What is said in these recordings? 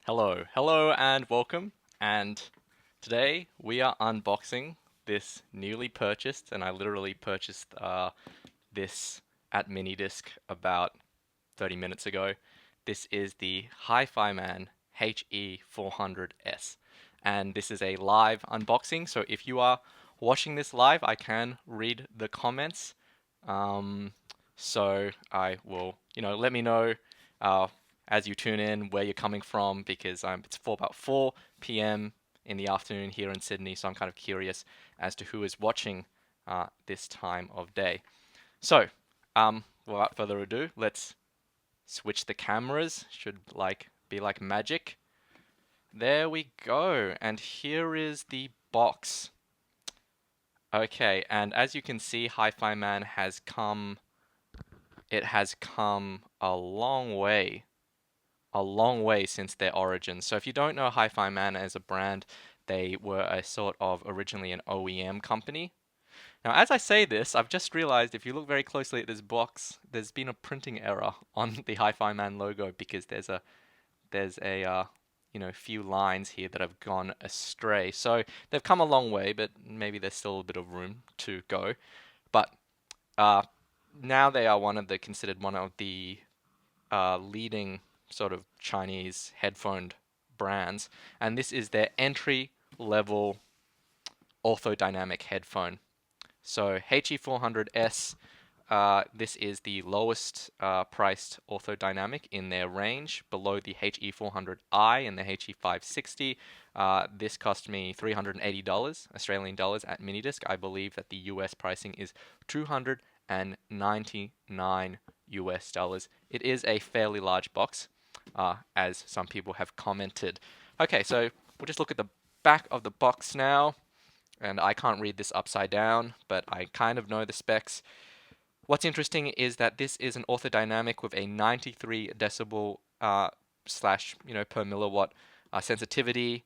Hello, hello, and welcome. And today we are unboxing this newly purchased, and I literally purchased this at Minidisc about 30 minutes ago. This is the HIFIMAN HE400S, and this is a live unboxing. So if you are watching this live, I can read the comments. Um, so I will, let me know uh, as you tune in where you're coming from because it's for about 4 p.m. in the afternoon here in Sydney. So I'm kind of curious as to who is watching this time of day. So, without further ado, let's switch the cameras. Should be like magic. There we go. And here is the box. Okay, and as you can see, HiFiMan has come a long way since their origins. So if you don't know HiFiMan as a brand, they were a sort of originally an OEM company. Now, as I say this, I've just realized if you look very closely at this box, there's been a printing error on the HiFiMan logo because there's a few lines here that have gone astray. So they've come a long way, but maybe there's still a bit of room to go. But uh, now they are considered one of the leading sort of Chinese headphone brands, and this is their entry level orthodynamic headphone. So HE400S, this is the lowest priced orthodynamic in their range, below the HE400i and the HE560. This cost me $380 Australian dollars at Minidisc. I believe that the US pricing is 299 US dollars. It is a fairly large box, as some people have commented. Okay, so we'll just look at the back of the box now, and I can't read this upside down, but I kind of know the specs. What's interesting is that this is an orthodynamic with a 93 decibel slash per milliwatt sensitivity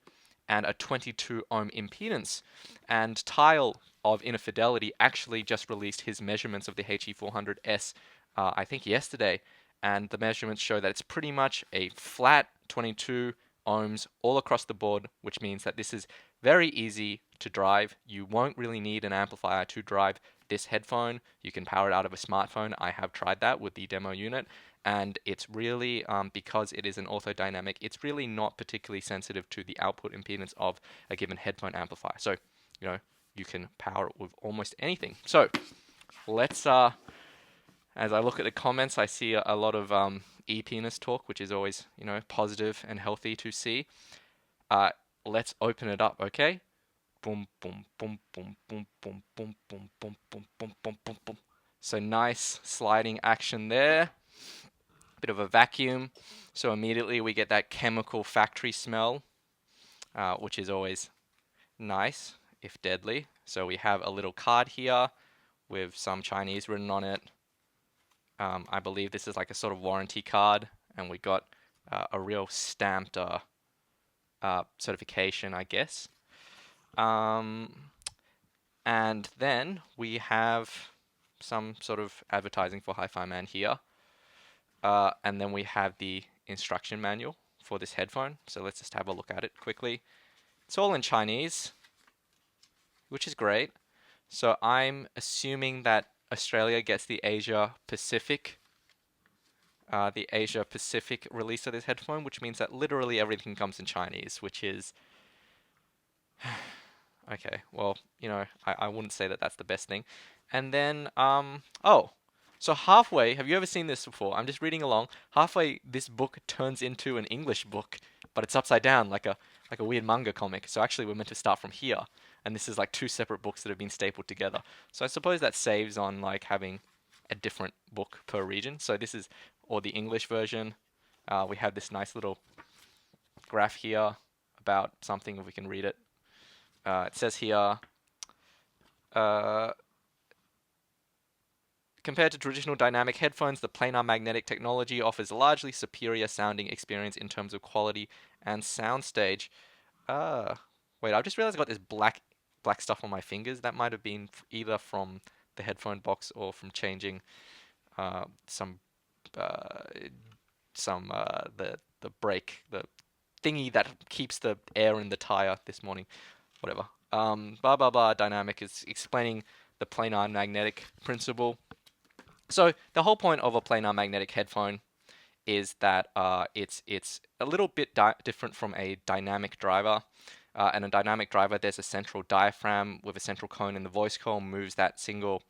and a 22 ohm impedance. And Tile of Infidelity actually just released his measurements of the HE400S, I think yesterday, and the measurements show that it's pretty much a flat 22 ohms all across the board, which means that this is very easy to drive. You won't really need an amplifier to drive this headphone. You can power it out of a smartphone. I have tried that with the demo unit, and it's really, because it is an orthodynamic, it's really not particularly sensitive to the output impedance of a given headphone amplifier. So, you can power it with almost anything. So, let's, as I look at the comments, I see a lot of e-penis talk, which is always, positive and healthy to see. Let's open it up, okay? Boom, boom, boom, boom, boom, boom, boom, boom, boom, boom, boom, boom, boom, boom. So nice sliding action there. Bit of a vacuum. So immediately we get that chemical factory smell, which is always nice, if deadly. So we have a little card here with some Chinese written on it. I believe this is like a sort of warranty card, and we got a real stamped certification, I guess. And then we have some sort of advertising for HiFiMan here. And then we have the instruction manual for this headphone. So let's just have a look at it quickly. It's all in Chinese, which is great. So I'm assuming that Australia gets the Asia Pacific release of this headphone, which means that literally everything comes in Chinese, which is okay. Well, I wouldn't say that that's the best thing. And then, so halfway, have you ever seen this before? I'm just reading along. Halfway, this book turns into an English book, but it's upside down, like a weird manga comic. So actually, we're meant to start from here, and this is like two separate books that have been stapled together. So I suppose that saves on like having a different book per region. So this is, or the English version. We have this nice little graph here about something, if we can read it. It says here, uh, compared to traditional dynamic headphones, the planar magnetic technology offers largely superior sounding experience in terms of quality and soundstage. Wait, I've just realized I got this black stuff on my fingers. That might have been either from the headphone box or from changing uh, some the brake, the thingy that keeps the air in the tire this morning. Whatever. Blah blah blah. Dynamic is explaining the planar magnetic principle. So the whole point of a planar magnetic headphone is that it's a little bit different from a dynamic driver. And a dynamic driver, there's a central diaphragm with a central cone, and the voice coil moves that single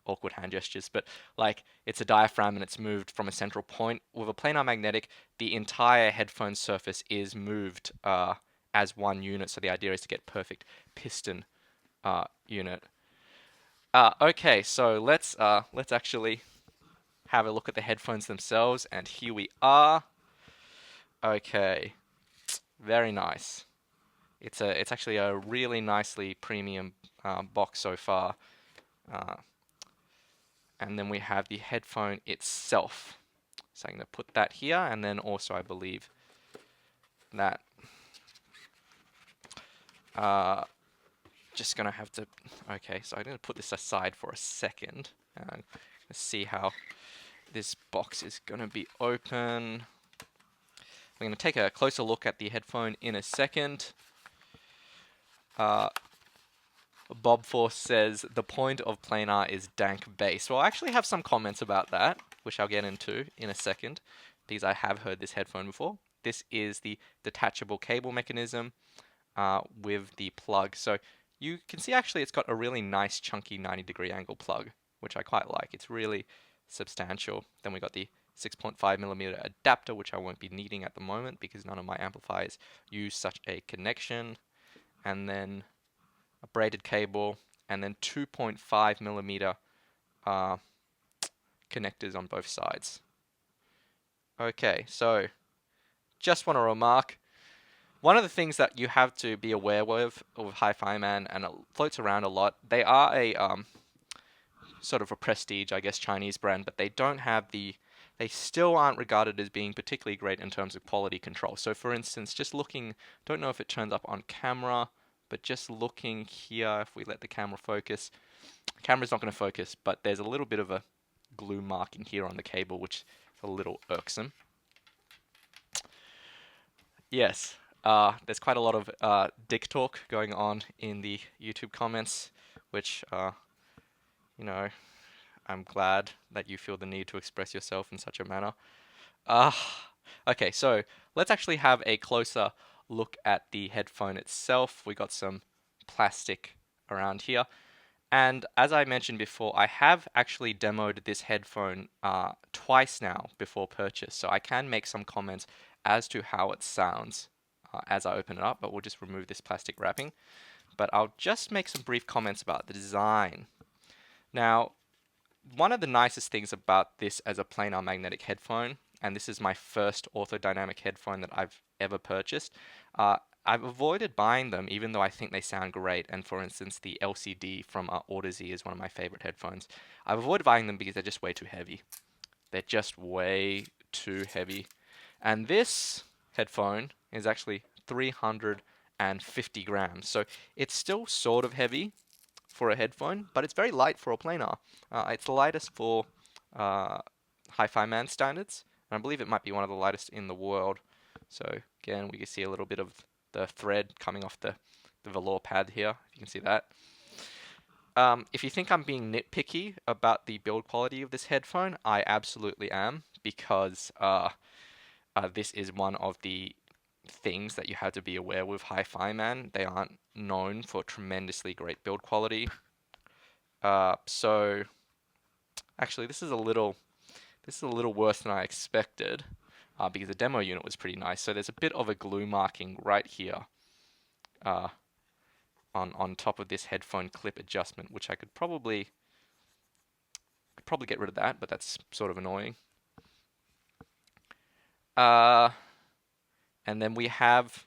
awkward hand gestures, but like it's a diaphragm and it's moved from a central point. With a planar magnetic, the entire headphone surface is moved as one unit. So the idea is to get perfect piston unit. Okay, so let's actually have a look at the headphones themselves, and here we are. Okay, very nice. It's actually a really nicely premium box so far. And then we have the headphone itself. So I'm going to put that here, and then also I believe that just going to have to, okay, so I'm going to put this aside for a second, and let's see how this box is going to be open. I'm going to take a closer look at the headphone in a second. Bob Force says the point of planar is dank bass. Well, I actually have some comments about that, which I'll get into in a second, because I have heard this headphone before. This is the detachable cable mechanism with the plug. So you can see actually it's got a really nice chunky 90-degree angle plug, which I quite like. It's really substantial. Then we got the 6.5mm adapter, which I won't be needing at the moment because none of my amplifiers use such a connection. And then a braided cable, and then 2.5mm connectors on both sides. Okay, so just want to remark, one of the things that you have to be aware of HIFIMAN, and it floats around a lot, they are a sort of a prestige, I guess, Chinese brand, but they don't have they still aren't regarded as being particularly great in terms of quality control. So for instance, just looking, don't know if it turns up on camera, but just looking here, if we let the camera focus, the camera's not going to focus, but there's a little bit of a glue marking here on the cable, which is a little irksome. Yes, there's quite a lot of dick talk going on in the YouTube comments, which, you know, I'm glad that you feel the need to express yourself in such a manner. Okay, so let's actually have a closer look at the headphone itself. We got some plastic around here, and as I mentioned before, I have actually demoed this headphone twice now before purchase, so I can make some comments as to how it sounds as I open it up, but we'll just remove this plastic wrapping. But I'll just make some brief comments about the design. Now, one of the nicest things about this as a planar magnetic headphone, and this is my first orthodynamic headphone that I've ever purchased, I've avoided buying them even though I think they sound great. And for instance, the LCD from Audeze is one of my favorite headphones. I've avoided buying them because they're just way too heavy. They're just way too heavy. And this headphone is actually 350 grams. So it's still sort of heavy for a headphone, but it's very light for a planar. It's the lightest for HIFIMAN standards, and I believe it might be one of the lightest in the world. So again, we can see a little bit of the thread coming off the velour pad here, if you can see that. If you think I'm being nitpicky about the build quality of this headphone, I absolutely am, because this is one of the things that you have to be aware with HIFIMAN. They aren't known for tremendously great build quality. So actually this is a little worse than I expected, because the demo unit was pretty nice. So there's a bit of a glue marking right here on top of this headphone clip adjustment, which I could probably get rid of that, but that's sort of annoying. And then we have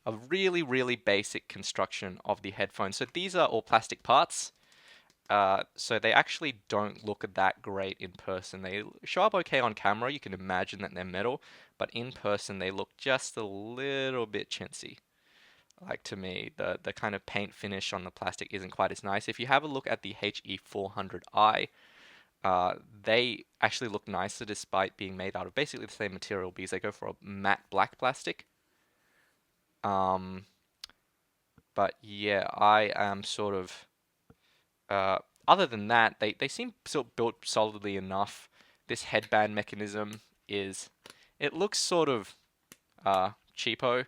a really, really basic construction of the headphone. So these are all plastic parts. So they actually don't look that great in person. They show up okay on camera. You can imagine that they're metal, but in person they look just a little bit chintzy. Like, to me, the kind of paint finish on the plastic isn't quite as nice. If you have a look at the HE400i, they actually look nicer despite being made out of basically the same material because they go for a matte black plastic. Um, but yeah, I am sort of uh, other than that, they seem sort of built solidly enough. This headband mechanism is, it looks sort of cheapo,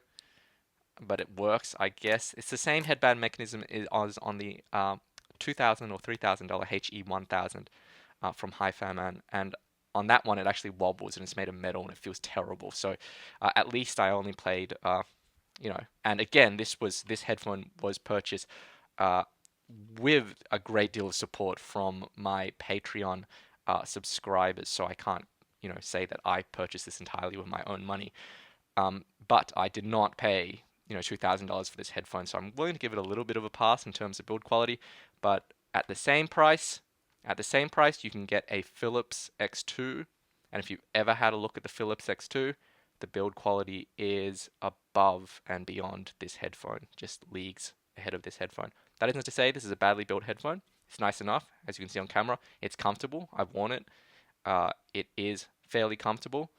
but it works, I guess. It's the same headband mechanism as on the $2,000 or $3,000 HE1000 from HIFIMAN, and on that one it actually wobbles and it's made of metal and it feels terrible. So at least I only played, and again, this headphone was purchased uh, with a great deal of support from my Patreon subscribers. So I can't, say that I purchased this entirely with my own money. But I did not pay, $2,000 for this headphone, so I'm willing to give it a little bit of a pass in terms of build quality. But at the same price, you can get a Philips X2, and if you've ever had a look at the Philips X2, the build quality is above and beyond this headphone, just leagues ahead of this headphone. That isn't to say this is a badly built headphone. It's nice enough, as you can see on camera. It's comfortable. I've worn it. It is fairly comfortable.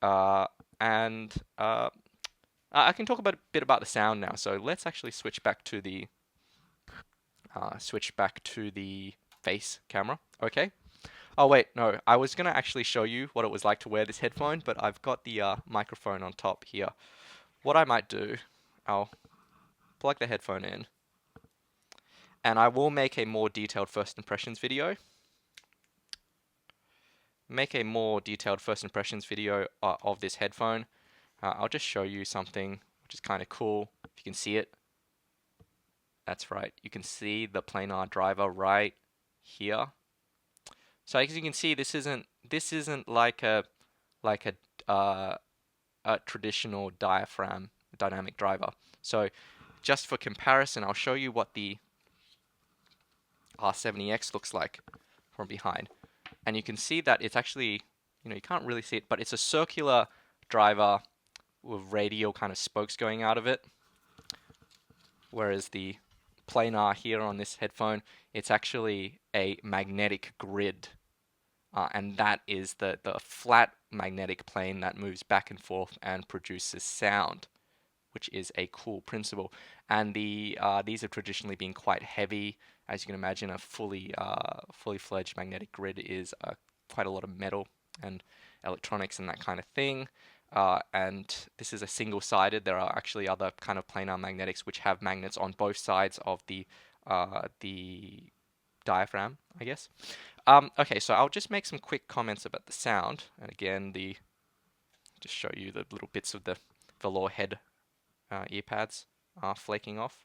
Uh, and I can talk a bit about the sound now. So let's actually switch back to the face camera. Okay. Oh wait, no. I was gonna actually show you what it was like to wear this headphone, but I've got the microphone on top here. What I might do, I'll plug the headphone in, and I will make a more detailed first impressions video. Of this headphone. I'll just show you something which is kind of cool. If you can see it, that's right. You can see the planar driver right here. So as you can see, this isn't like a traditional diaphragm dynamic driver. So just for comparison, I'll show you what the R70X looks like from behind. And you can see that it's actually, you can't really see it, but it's a circular driver with radial kind of spokes going out of it. Whereas the planar here on this headphone, it's actually a magnetic grid. And that is the flat magnetic plane that moves back and forth and produces sound, which is a cool principle. And these have traditionally been quite heavy. As you can imagine, a fully fledged magnetic grid is quite a lot of metal and electronics and that kind of thing. And this is a single-sided. There are actually other kind of planar magnetics which have magnets on both sides of the diaphragm, I guess. Okay, so I'll just make some quick comments about the sound. And again, just show you the little bits of the velour head ear pads are flaking off,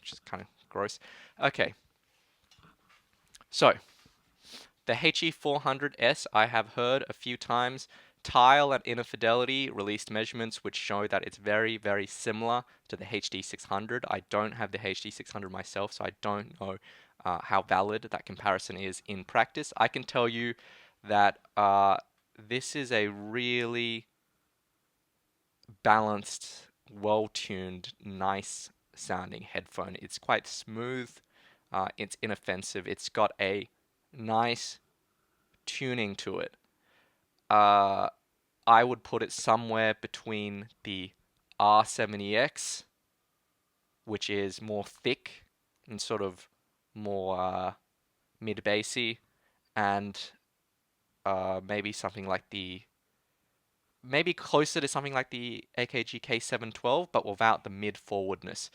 which is kind of gross. Okay, so the HE400S I have heard a few times. Tile and Inner Fidelity released measurements which show that it's very, very similar to the HD600. I don't have the HD600 myself, so I don't know how valid that comparison is in practice. I can tell you that this is a really balanced, well-tuned, nice sounding headphone. It's quite smooth, it's inoffensive, it's got a nice tuning to it. I would put it somewhere between the R70X, which is more thick and sort of more mid-bassy, and maybe closer to something like the AKG K712, but without the mid-forwardness.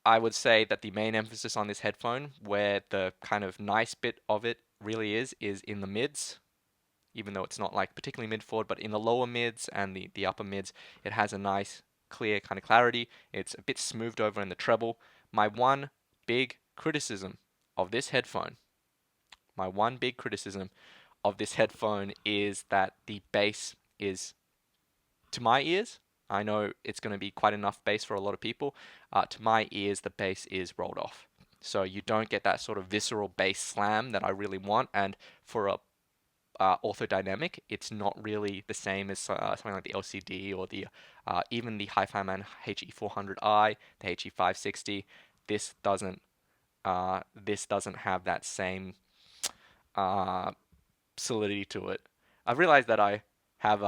I would say that the main emphasis on this headphone, where the kind of nice bit of it really is in the mids, even though it's not like particularly mid-forward, but in the lower mids and the upper mids, it has a nice, clear kind of clarity. It's a bit smoothed over in the treble. My one big criticism of this headphone is that the bass is, to my ears, I know it's going to be quite enough bass for a lot of people. To my ears, the bass is rolled off. So you don't get that sort of visceral bass slam that I really want. And for a orthodynamic, it's not really the same as something like the LCD or the even the HIFIMAN HE400i, the HE560. This doesn't have that same uh, solidity to it. I've realized that I have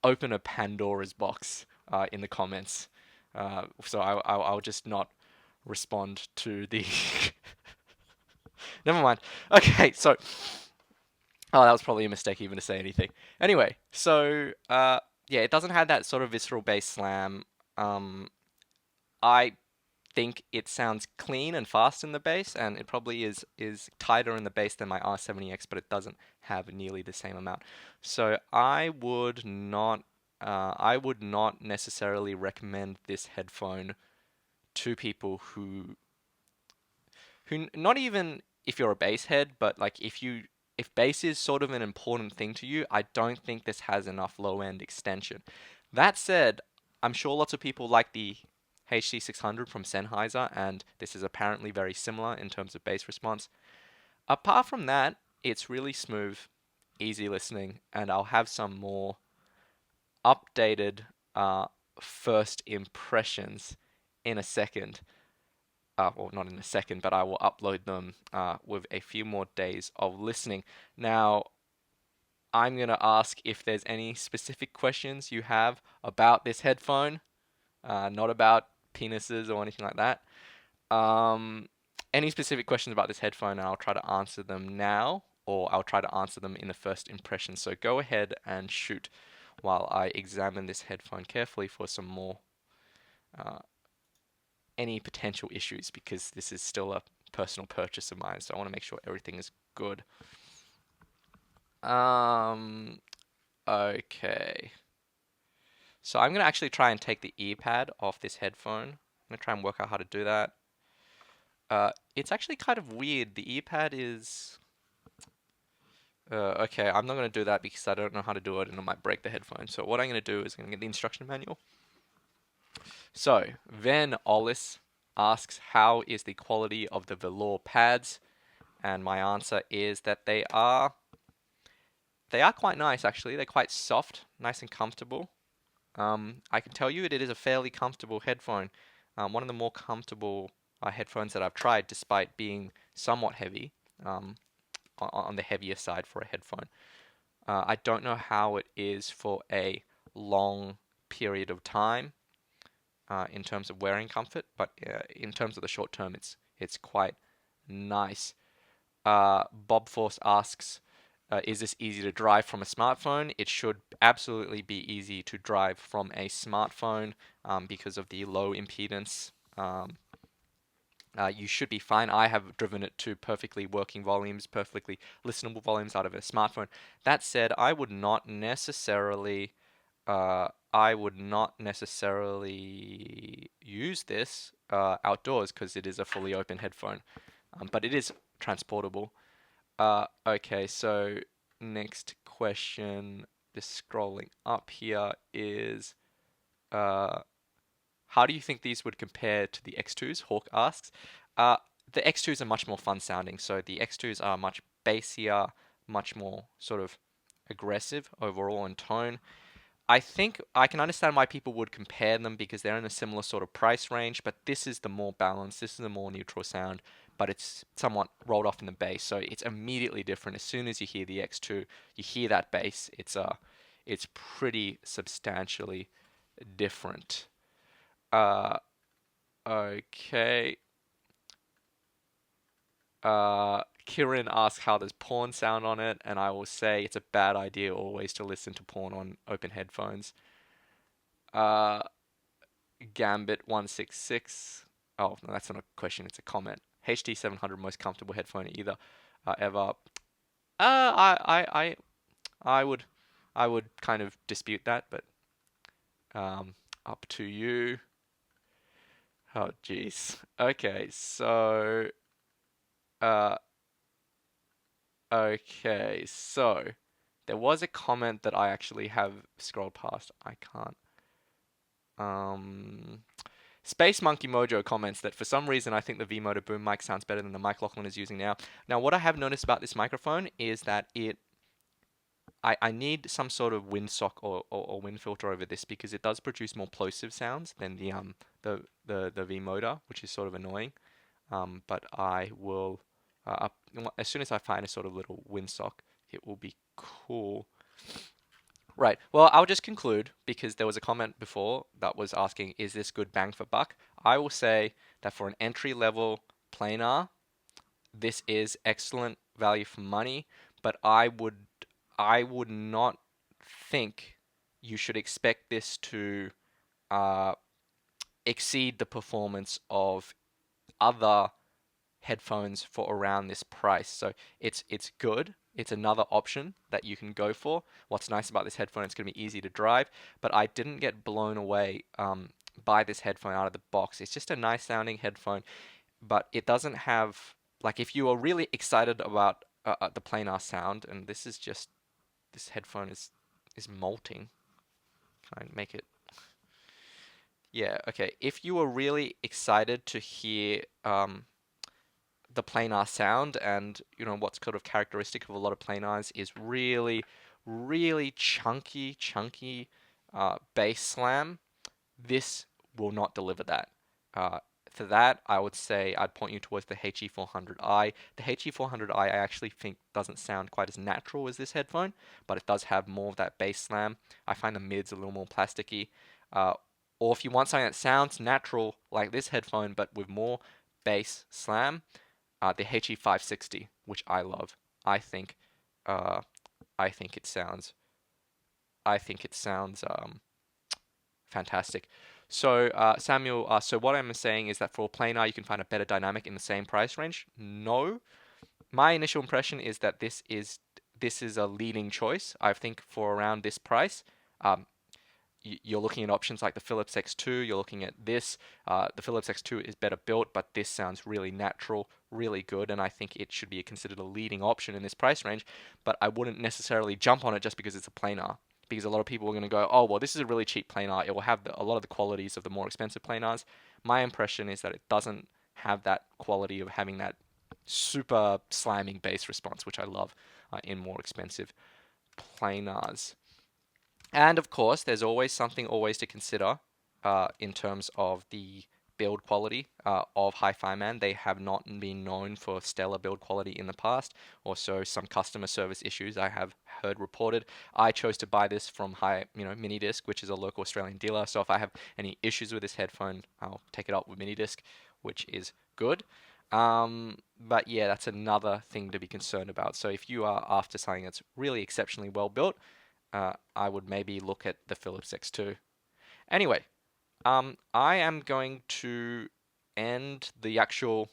opened a Pandora's box in the comments, so I'll just not respond to the. Never mind. Okay, so that was probably a mistake even to say anything. Anyway, so yeah, it doesn't have that sort of visceral bass slam. I think it sounds clean and fast in the bass, and it probably is tighter in the bass than my R70X, but it doesn't have nearly the same amount. So I would not necessarily recommend this headphone to people who not even if you're a bass head, but like if bass is sort of an important thing to you, I don't think this has enough low end extension. That said, I'm sure lots of people like the HC600 from Sennheiser, and this is apparently very similar in terms of bass response. Apart from that, it's really smooth, easy listening, and I'll have some more updated uh, first impressions in a second. Well, not in a second, but I will upload them with a few more days of listening. Now, I'm going to ask if there's any specific questions you have about this headphone, not about penises or anything like that. Any specific questions about this headphone, and I'll try to answer them now, or I'll try to answer them in the first impression. So go ahead and shoot while I examine this headphone carefully for some more uh, any potential issues, because this is still a personal purchase of mine, so I want to make sure everything is good. Okay. So I'm going to actually try and take the ear pad off this headphone. I'm going to try and work out how to do that. It's actually kind of weird. The ear pad is... okay, I'm not going to do that because I don't know how to do it and I might break the headphone. So what I'm going to do is I'm going to get the instruction manual. So, Van Ollis asks, how is the quality of the velour pads? And my answer is that they are quite nice actually. They're quite soft, nice and comfortable. I can tell you it is a fairly comfortable headphone. One of the more comfortable headphones that I've tried, despite being somewhat heavy, on the heavier side for a headphone. I don't know how it is for a long period of time in terms of wearing comfort, but in terms of the short term, it's quite nice. Bob Force asks, is this easy to drive from a smartphone? It should absolutely be easy to drive from a smartphone because of the low impedance. You should be fine. I have driven it to perfectly working volumes, perfectly listenable volumes out of a smartphone. That said, I would not necessarily use this outdoors because it is a fully open headphone, but it is transportable. Okay, so next question, just scrolling up here, is how do you think these would compare to the X2s? Hawk asks. The X2s are much more fun sounding, so the X2s are much bassier, much more sort of aggressive overall in tone. I think I can understand why people would compare them because they're in a similar sort of price range, but this is the more balanced, this is the more neutral sound, but it's somewhat rolled off in the bass, so it's immediately different. As soon as you hear the X2, you hear that bass. It's pretty substantially different. Uh, okay. Kieran asks how does porn sound on it, and I will say it's a bad idea always to listen to porn on open headphones. Uh, Gambit166. Oh, no, that's not a question, it's a comment. HD700 most comfortable headphone either ever. I I would kind of dispute that, but up to you. Oh, jeez. Okay, so uh, okay, so there was a comment that I actually have scrolled past. I can't. Space Monkey Mojo comments that for some reason I think the V-Motor boom mic sounds better than the mic Lachlan is using now. Now, what I have noticed about this microphone is that I need some sort of windsock or wind filter over this because it does produce more plosive sounds than the V-Motor, which is sort of annoying. But I will as soon as I find a sort of little windsock, it will be cool. Right. Well, I'll just conclude because there was a comment before that was asking, is this good bang for buck? I will say that for an entry level planar, this is excellent value for money, but I would not think you should expect this to uh, exceed the performance of other headphones for around this price. So it's good. It's another option that you can go for. What's nice about this headphone, it's going to be easy to drive, but I didn't get blown away by this headphone out of the box. It's just a nice sounding headphone, but it doesn't have, like, if you are really excited about the planar sound, and this headphone is molting. Can I make it? Yeah, okay. If you are really excited to hear the planar sound, and what's kind of characteristic of a lot of planars is really, really chunky bass slam. This will not deliver that. For that, I would say I'd point you towards the HE400i. The HE400i I actually think doesn't sound quite as natural as this headphone, but it does have more of that bass slam. I find the mids a little more plasticky. Uh, or if you want something that sounds natural like this headphone, but with more bass slam, the HE560, which I love. I think, uh, I think it sounds, I think it sounds fantastic. So Samuel, so what I'm saying is that for a planar, you can find a better dynamic in the same price range. No, my initial impression is that this is a leading choice. I think for around this price, um, you're looking at options like the Philips X2, you're looking at this. The Philips X2 is better built, but this sounds really natural, really good, and I think it should be considered a leading option in this price range, but I wouldn't necessarily jump on it just because it's a planar, because a lot of people are going to go, oh, well, this is a really cheap planar, it will have a lot of the qualities of the more expensive planars. My impression is that it doesn't have that quality of having that super slamming bass response, which I love in more expensive planars. And of course, there's always something always to consider in terms of the build quality of HiFiMan. They have not been known for stellar build quality in the past. Also, some customer service issues I have heard reported. I chose to buy this from Minidisc, which is a local Australian dealer. So if I have any issues with this headphone, I'll take it up with Minidisc, which is good. But yeah, that's another thing to be concerned about. So if you are after something that's really exceptionally well built, I would maybe look at the Philips X2. Anyway, I am going to end the actual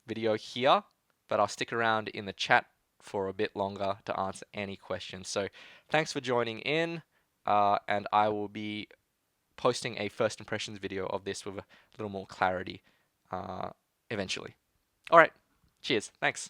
video here, but I'll stick around in the chat for a bit longer to answer any questions. So thanks for joining in, and I will be posting a first impressions video of this with a little more clarity eventually. All right, cheers, thanks.